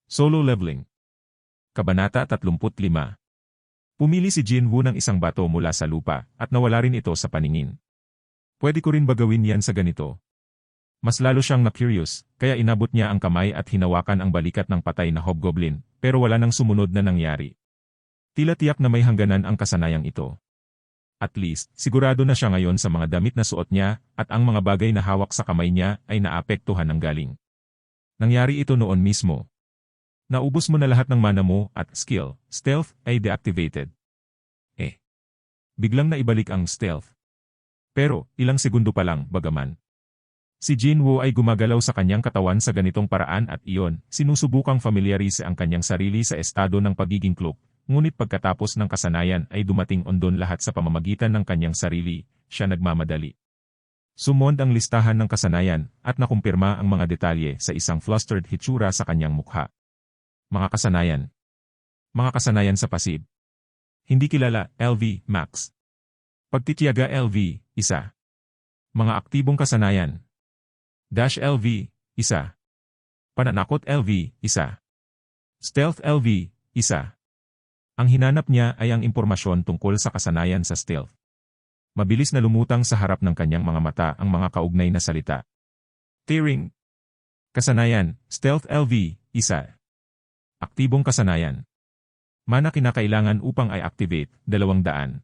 Solo Leveling. Kabanata 35. Pumili si Jinwoo ng isang bato mula sa lupa, at nawala rin ito sa paningin. Pwede ko rin ba gawin yan sa ganito? Mas lalo siyang na-curious, kaya inabot niya ang kamay at hinawakan ang balikat ng patay na hobgoblin, pero wala nang sumunod na nangyari. Tila tiyak na may hangganan ang kasanayang ito. At least, sigurado na siya ngayon sa mga damit na suot niya, at ang mga bagay na hawak sa kamay niya ay naapektuhan ng galing. Nangyari ito noon mismo. Naubos mo na lahat ng mana mo at skill, stealth, ay deactivated. Biglang naibalik ang stealth. Pero, ilang segundo pa lang, bagaman. Si Jinwoo ay gumagalaw sa kanyang katawan sa ganitong paraan at iyon, sinusubukang familiarize ang kanyang sarili sa estado ng pagiging cloak, ngunit pagkatapos ng kasanayan ay dumating ondon lahat sa pamamagitan ng kanyang sarili, siya nagmamadali. Sumond ang listahan ng kasanayan at nakumpirma ang mga detalye sa isang flustered hitsura sa kanyang mukha. Mga kasanayan. Mga kasanayan sa pasib. Hindi kilala, LV, Max. Pagtitiyaga LV, 1. Mga aktibong kasanayan. Dash LV, 1. Pananakot LV, 1. Stealth LV, 1. Ang hinanap niya ay ang impormasyon tungkol sa kasanayan sa stealth. Mabilis na lumutang sa harap ng kanyang mga mata ang mga kaugnay na salita. Tearing. Kasanayan, Stealth LV, 1. Aktibong kasanayan. Mana kinakailangan upang i-activate, 200.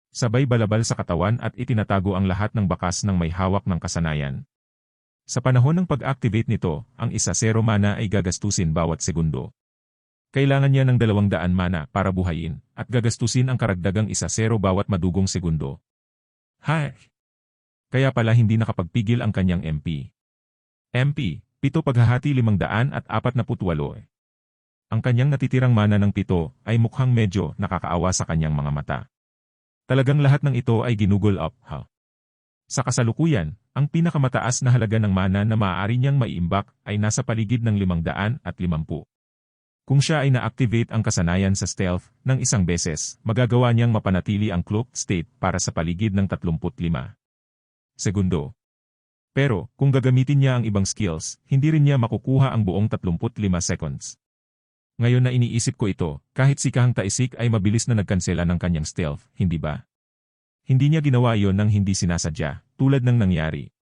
Sabay balabal sa katawan at itinatago ang lahat ng bakas ng may hawak ng kasanayan. Sa panahon ng pag-activate nito, ang 1-0 mana ay gagastusin bawat segundo. Kailangan niya ng 200 mana para buhayin, at gagastusin ang karagdagang 1-0 bawat madugong segundo. Kaya pala hindi nakapagpigil ang kanyang MP. MP, 7 paghahati 548. Ang kanyang natitirang mana ng 7 ay mukhang medyo nakakaawa sa kanyang mga mata. Talagang lahat ng ito ay ginugol up, Sa kasalukuyan, ang pinakamataas na halaga ng mana na maaari niyang maiimbak ay nasa paligid ng 550. Kung siya ay na-activate ang kasanayan sa stealth ng isang beses, magagawa niyang mapanatili ang cloaked state para sa paligid ng 35 segundo. Pero, kung gagamitin niya ang ibang skills, hindi rin niya makukuha ang buong 35 seconds. Ngayon na iniisip ko ito, kahit si Kahang Taisik ay mabilis na nagkansela ng kanyang stealth, hindi ba? Hindi niya ginawa iyon nang hindi sinasadya, tulad ng nangyari.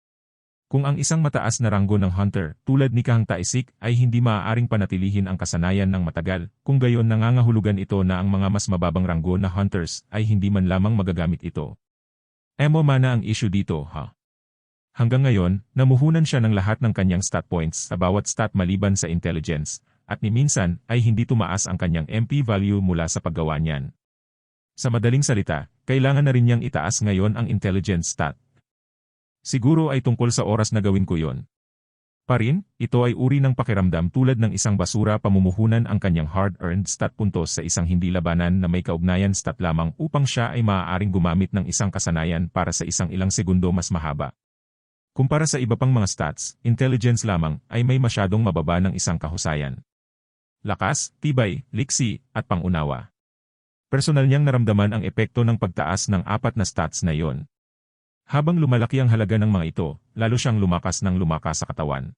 Kung ang isang mataas na ranggo ng hunter, tulad ni Kahang Taisik, ay hindi maaaring panatilihin ang kasanayan ng matagal, kung gayon nangangahulugan ito na ang mga mas mababang ranggo na hunters ay hindi man lamang magagamit ito. Emo mana ang issue dito, Hanggang ngayon, namuhunan siya ng lahat ng kanyang stat points sa bawat stat maliban sa intelligence, at ni minsan ay hindi tumaas ang kanyang MP value mula sa paggawa niyan. Sa madaling salita, kailangan na rin niyang itaas ngayon ang intelligence stat. Siguro ay tungkol sa oras na gawin ko yon. Parin, ito ay uri ng pakiramdam tulad ng isang basura pamumuhunan ang kanyang hard-earned stat puntos sa isang hindi labanan na may kaugnayan stat lamang upang siya ay maaaring gumamit ng isang kasanayan para sa isang ilang segundo mas mahaba. Kumpara sa iba pang mga stats, intelligence lamang ay may masyadong mababa ng isang kahusayan. Lakas, tibay, liksi, at pangunawa. Personal niyang naramdaman ang epekto ng pagtaas ng 4 na stats na iyon. Habang lumalaki ang halaga ng mga ito, lalo siyang lumakas sa katawan.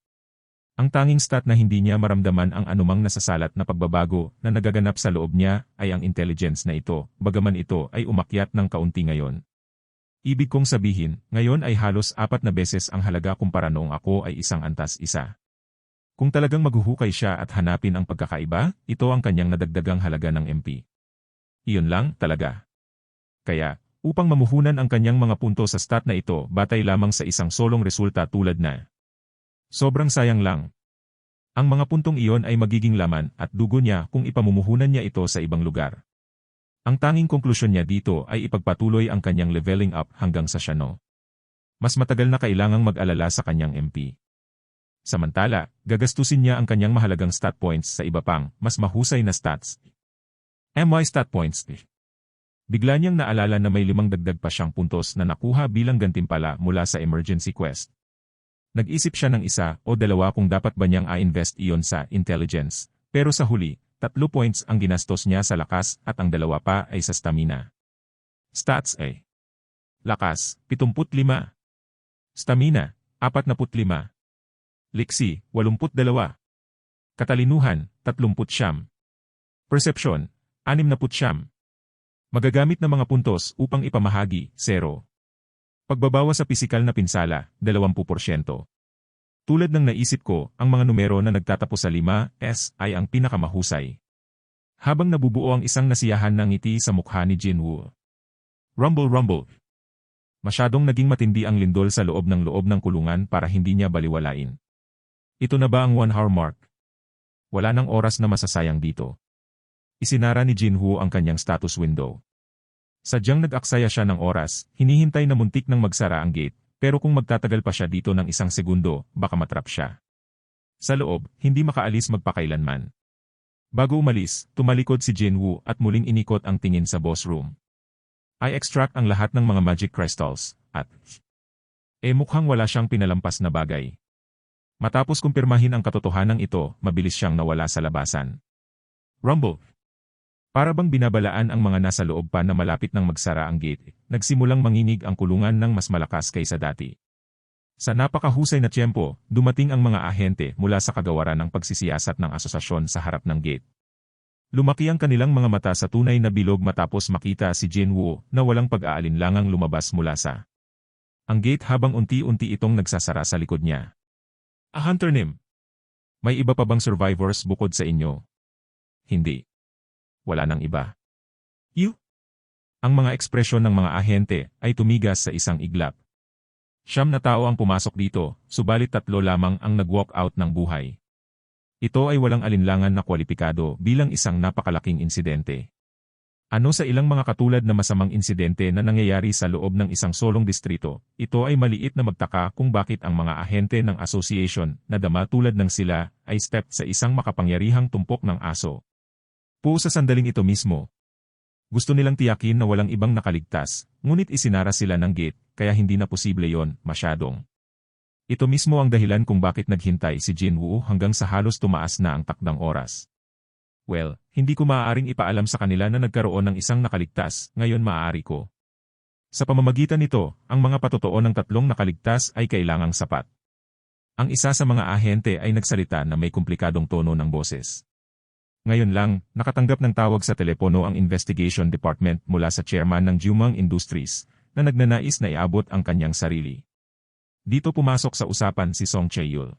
Ang tanging stat na hindi niya maramdaman ang anumang nasasalat na pagbabago na nagaganap sa loob niya ay ang intelligence na ito, bagaman ito ay umakyat ng kaunti ngayon. Ibig kong sabihin, ngayon ay halos 4 na beses ang halaga kumpara noong ako ay isang antas isa. Kung talagang maghuhukay siya at hanapin ang pagkakaiba, ito ang kanyang nadagdagang halaga ng MP. Iyon lang, talaga. Kaya, upang mamuhunan ang kanyang mga punto sa stat na ito batay lamang sa isang solong resulta tulad na. Sobrang sayang lang. Ang mga puntong iyon ay magiging laman at dugo niya kung ipamumuhunan niya ito sa ibang lugar. Ang tanging konklusyon niya dito ay ipagpatuloy ang kanyang leveling up hanggang sa Shano. Mas matagal na kailangang mag-alala sa kanyang MP. Samantala, gagastusin niya ang kanyang mahalagang stat points sa iba pang, mas mahusay na stats. MY stat points. Bigla niyang naalala na may 5 dagdag pa siyang puntos na nakuha bilang gantimpala mula sa emergency quest. Nag-isip siya ng 1 o 2 kung dapat ba niyang i-invest iyon sa intelligence, pero sa huli, 3 points ang ginastos niya sa lakas at ang 2 pa ay sa stamina. Stats ay lakas, 75. Stamina, 45. Liksi, 82. Katalinuhan, 39. Perception, 69. Magagamit na mga puntos upang ipamahagi, 0. Pagbabawas sa pisikal na pinsala, 20%. Tulad ng naisip ko, ang mga numero na nagtatapos sa 5S ay ang pinakamahusay. Habang nabubuo ang isang nasiyahan ng ngiti sa mukha ni Jinwoo. Rumble rumble. Masyadong naging matindi ang lindol sa loob ng kulungan para hindi niya baliwalain. Ito na ba ang 1 hour mark? Wala nang oras na masasayang dito. Isinara ni Jinwoo ang kanyang status window. Sadyang nag-aksaya siya ng oras, hinihintay na muntik nang magsara ang gate, pero kung magtatagal pa siya dito ng 1 segundo, baka matrap siya. Sa loob, hindi makaalis magpakailanman. Bago umalis, tumalikod si Jinwoo at muling inikot ang tingin sa boss room. I extract ang lahat ng mga magic crystals, at mukhang wala siyang pinalampas na bagay. Matapos kumpirmahin ang katotohanan ito, mabilis siyang nawala sa labasan. Rumble. Para bang binabalaan ang mga nasa loob pa na malapit nang magsara ang gate, nagsimulang manginig ang kulungan ng mas malakas kaysa dati. Sa napakahusay na tiyempo, dumating ang mga ahente mula sa kagawaran ng pagsisiyasat ng asosasyon sa harap ng gate. Lumaki ang kanilang mga mata sa tunay na bilog matapos makita si Jinwoo na walang pag-aalinlangang lumabas mula sa ang gate habang unti-unti itong nagsasara sa likod niya. A hunter nim. May iba pa bang survivors bukod sa inyo? Hindi. Wala nang iba. You? Ang mga ekspresyon ng mga ahente ay tumigas sa isang iglap. 9 na tao ang pumasok dito, subalit 3 lamang ang nag-walk out ng buhay. Ito ay walang alinlangan na kwalipikado bilang isang napakalaking insidente. Ano sa ilang mga katulad na masamang insidente na nangyayari sa loob ng isang solong distrito, ito ay maliit na magtaka kung bakit ang mga ahente ng association na dama tulad ng sila ay step sa isang makapangyarihang tumpok ng aso. Sa sandaling ito mismo. Gusto nilang tiyakin na walang ibang nakaligtas, ngunit isinara sila ng gate, kaya hindi na posible yon, masyadong. Ito mismo ang dahilan kung bakit naghintay si Jinwoo hanggang sa halos tumaas na ang takdang oras. Well, hindi ko maaaring ipaalam sa kanila na nagkaroon ng isang nakaligtas, ngayon maaari ko. Sa pamamagitan nito, ang mga patotoo ng 3 nakaligtas ay kailangang sapat. Ang isa sa mga ahente ay nagsalita na may komplikadong tono ng boses. Ngayon lang, nakatanggap ng tawag sa telepono ang investigation department mula sa chairman ng Jumong Industries, na nagnanais na iabot ang kanyang sarili. Dito pumasok sa usapan si Song Chae-yul.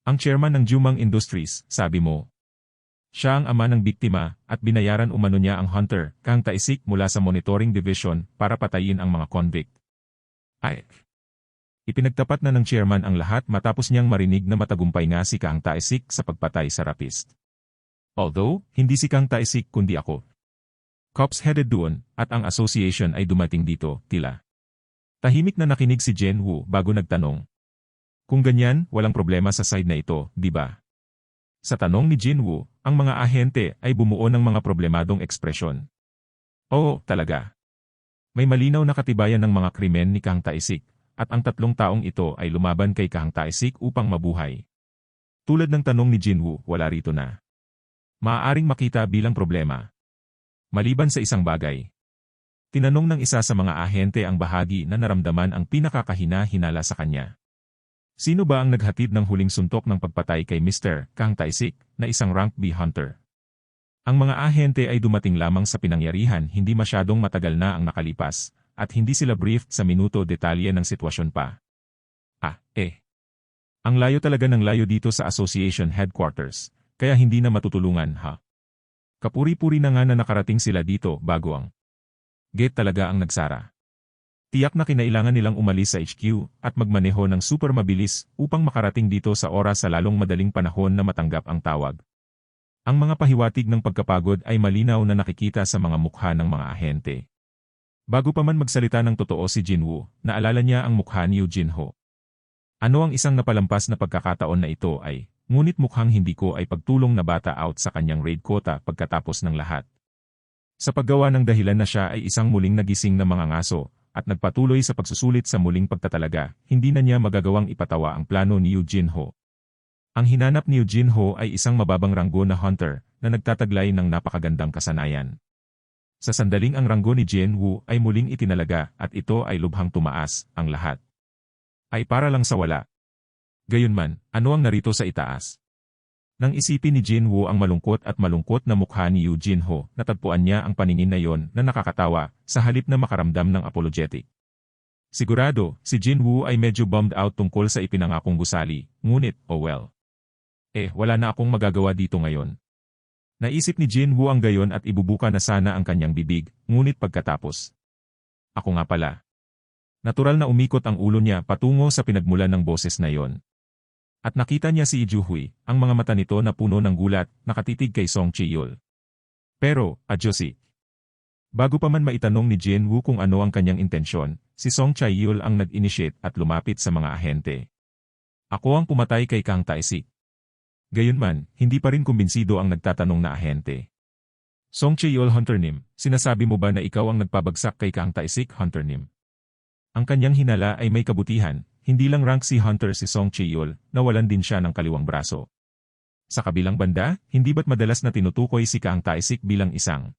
Ang chairman ng Jumong Industries, sabi mo. Siya ang ama ng biktima, at binayaran umano niya ang hunter, Kang Tae-sik mula sa monitoring division, para patayin ang mga convict. Ay. Ipinagtapat na ng chairman ang lahat matapos niyang marinig na matagumpay nga si Kang Tae-sik sa pagpatay sa rapist. Although, hindi si Kang Tae-sik kundi ako. Cops headed doon, at ang association ay dumating dito, tila. Tahimik na nakinig si Jinwoo bago nagtanong. Kung ganyan, walang problema sa side na ito, di ba? Sa tanong ni Jinwoo, ang mga ahente ay bumuo ng mga problemadong ekspresyon. Oo, talaga. May malinaw na katibayan ng mga krimen ni Kang Tae-sik, at ang 3 taong ito ay lumaban kay Kang Tae-sik upang mabuhay. Tulad ng tanong ni Jinwoo, wala rito na. Maaaring makita bilang problema. Maliban sa isang bagay. Tinanong ng isa sa mga ahente ang bahagi na naramdaman ang pinakakahina-hinala sa kanya. Sino ba ang naghatid ng huling suntok ng pagpatay kay Mr. Kang Tae-sik, na isang rank B hunter? Ang mga ahente ay dumating lamang sa pinangyarihan hindi masyadong matagal na ang nakalipas, at hindi sila briefed sa minuto detalye ng sitwasyon pa. Ang layo talaga ng layo dito sa association headquarters. Kaya hindi na matutulungan, ha? Kapuri-puri na nga na nakarating sila dito bago ang gate talaga ang nagsara. Tiyak na kinailangan nilang umalis sa HQ at magmaneho ng super mabilis upang makarating dito sa oras sa lalong madaling panahon na matanggap ang tawag. Ang mga pahiwatig ng pagkapagod ay malinaw na nakikita sa mga mukha ng mga ahente. Bago pa man magsalita ng totoo si Jinwoo, naalala niya ang mukha ni Jinho. Ano ang isang napalampas na pagkakataon na ito ay, ngunit mukhang hindi ko ay pagtulong na bata out sa kanyang raid quota pagkatapos ng lahat. Sa paggawa ng dahilan na siya ay isang muling nagising na mga ngaso, at nagpatuloy sa pagsusulit sa muling pagtatalaga, hindi na niya magagawang ipatawa ang plano ni Jinho. Ang hinanap ni Jinho ay isang mababang ranggo na hunter, na nagtataglay ng napakagandang kasanayan. Sa sandaling ang ranggo ni Jinwoo ay muling itinalaga at ito ay lubhang tumaas, ang lahat ay para lang sa wala. Gayunman, ano ang narito sa itaas? Nang isipin ni Jinwoo ang malungkot at malungkot na mukha ni Yoo Jinho, natagpuan niya ang paningin na yon na nakakatawa sa halip na makaramdam ng apologetic. Sigurado, si Jinwoo ay medyo bummed out tungkol sa ipinangakong gusali, ngunit, oh well. Wala na akong magagawa dito ngayon. Naisip ni Jinwoo ang gayon at ibubuka na sana ang kanyang bibig, ngunit pagkatapos. Ako nga pala. Natural na umikot ang ulo niya patungo sa pinagmulan ng boses na yon. At nakita niya si Lee Joo-hui, ang mga mata nito na puno ng gulat, nakatitig kay Song Chi-yeol. Pero, adyosi. Bago pa man maitanong ni Jinwoo kung ano ang kanyang intensyon, si Song Chi-yeol ang nag-initiate at lumapit sa mga ahente. Ako ang pumatay kay Kang Tae-sik. Gayunman, hindi pa rin kumbinsido ang nagtatanong na ahente. Song Chi-yeol, Hunter Nim, sinasabi mo ba na ikaw ang nagpabagsak kay Kang Tae-sik, Hunter Nim? Ang kanyang hinala ay may kabutihan. Hindi lang rank si Hunter si Song Chi-yeol, nawalan din siya ng kaliwang braso. Sa kabilang banda, hindi ba't madalas na tinutukoy si Kang Tae-sik bilang isang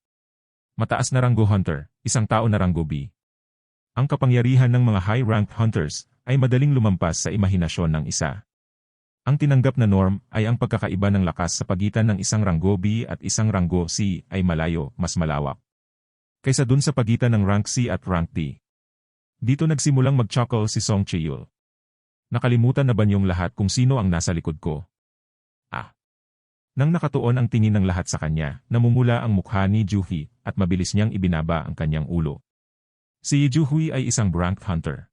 mataas na ranggo hunter, isang tao na ranggo B. Ang kapangyarihan ng mga high-ranked hunters ay madaling lumampas sa imahinasyon ng isa. Ang tinanggap na norm ay ang pagkakaiba ng lakas sa pagitan ng isang ranggo B at isang ranggo C ay malayo, mas malawak, kaysa dun sa pagitan ng rank C at rank D. Dito nagsimulang mag-chuckle si Song Chi-yeol. Nakalimutan na ba niyong lahat kung sino ang nasa likod ko? Nang nakatuon ang tingin ng lahat sa kanya, namumula ang mukha ni Joo-hui at mabilis niyang ibinaba ang kanyang ulo. Si Joo-hui ay isang ranked hunter.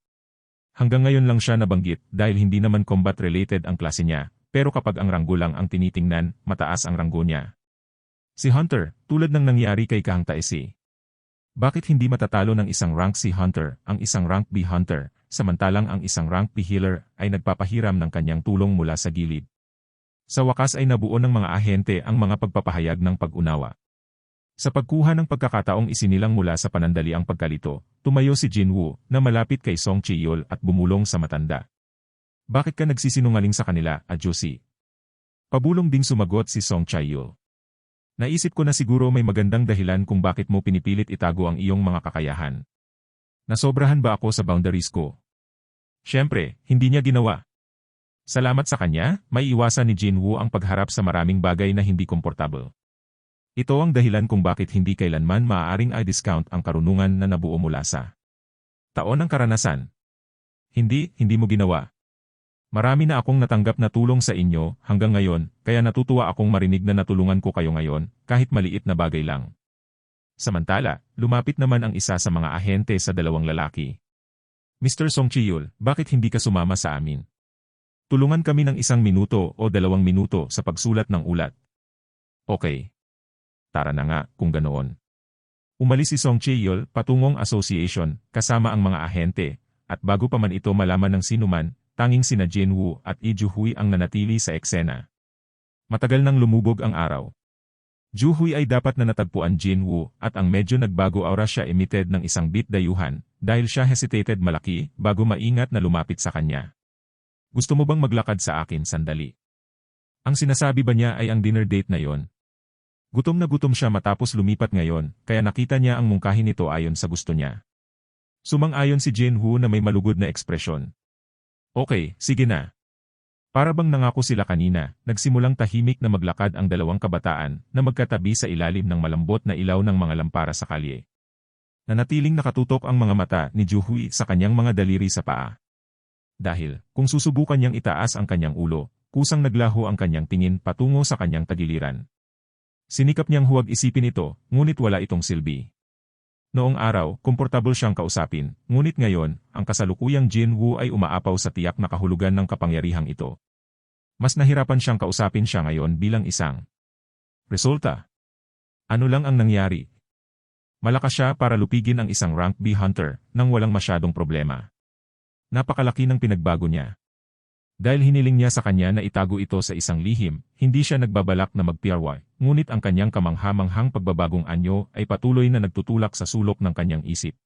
Hanggang ngayon lang siya nabanggit dahil hindi naman combat-related ang klase niya, pero kapag ang ranggo lang ang tinitingnan, mataas ang ranggo niya. Si Hunter, tulad ng nangyari kay Kang Tae-sik. Bakit hindi matatalo ng isang rank C hunter ang isang rank B hunter, samantalang ang isang rank B healer ay nagpapahiram ng kanyang tulong mula sa gilid? Sa wakas ay nabuo ng mga ahente ang mga pagpapahayag ng pag-unawa. Sa pagkuha ng pagkakataong isinilang mula sa panandaliang pagkalito, tumayo si Jinwoo na malapit kay Song Chi-yeol at bumulong sa matanda. Bakit ka nagsisinungaling sa kanila, adyosi? Pabulong ding sumagot si Song Chi-yeol. Naisip ko na siguro may magandang dahilan kung bakit mo pinipilit itago ang iyong mga kakayahan. Nasobrahan ba ako sa boundaries ko? Siyempre, hindi niya ginawa. Salamat sa kanya, may iwasan ni Jinwoo ang pagharap sa maraming bagay na hindi komportable. Ito ang dahilan kung bakit hindi kailanman maaaring i-discount ang karunungan na nabuo mula sa taon ng karanasan. Hindi mo ginawa. Marami na akong natanggap na tulong sa inyo hanggang ngayon, kaya natutuwa akong marinig na natulungan ko kayo ngayon, kahit maliit na bagay lang. Samantala, lumapit naman ang isa sa mga ahente sa dalawang lalaki. Mr. Song Chi-yeol, bakit hindi ka sumama sa amin? Tulungan kami ng 1 minuto o 2 minuto sa pagsulat ng ulat. Okay. Tara na nga, kung ganoon. Umalis si Song Chi-yeol patungong association kasama ang mga ahente, at bago pa man ito malaman ng sinuman, tanging sina Jinwoo at Lee Joo-hui ang nanatili sa eksena. Matagal nang lumubog ang araw. Joo-hui ay dapat na natagpuan Jinwoo at ang medyo nagbago aura siya emitted ng isang bit dayuhan dahil siya hesitated malaki bago maingat na lumapit sa kanya. Gusto mo bang maglakad sa akin sandali? Ang sinasabi ba niya ay ang dinner date na yon? Gutom na gutom siya matapos lumipat ngayon kaya nakita niya ang mungkahi nito ayon sa gusto niya. Sumang-ayon si Jinwoo na may malugod na ekspresyon. Okay, sige na. Para bang nangako sila kanina, nagsimulang tahimik na maglakad ang dalawang kabataan na magkatabi sa ilalim ng malambot na ilaw ng mga lampara sa kalye. Nanatiling nakatutok ang mga mata ni Joo-hui sa kanyang mga daliri sa paa. Dahil, kung susubukan niyang itaas ang kanyang ulo, kusang naglaho ang kanyang tingin patungo sa kanyang tagiliran. Sinikap niyang huwag isipin ito, ngunit wala itong silbi. Noong araw, komportable siyang kausapin, ngunit ngayon, ang kasalukuyang Jinwoo ay umaapaw sa tiyak na kahulugan ng kapangyarihang ito. Mas nahirapan siyang kausapin siya ngayon bilang isang resulta. Ano lang ang nangyari? Malakas siya para lupigin ang isang rank B hunter nang walang masyadong problema. Napakalaki ng pinagbago niya. Dahil hiniling niya sa kanya na itago ito sa isang lihim, hindi siya nagbabalak na mag-PRY, ngunit ang kanyang kamangha-manghang pagbabagong anyo ay patuloy na nagtutulak sa sulok ng kanyang isip.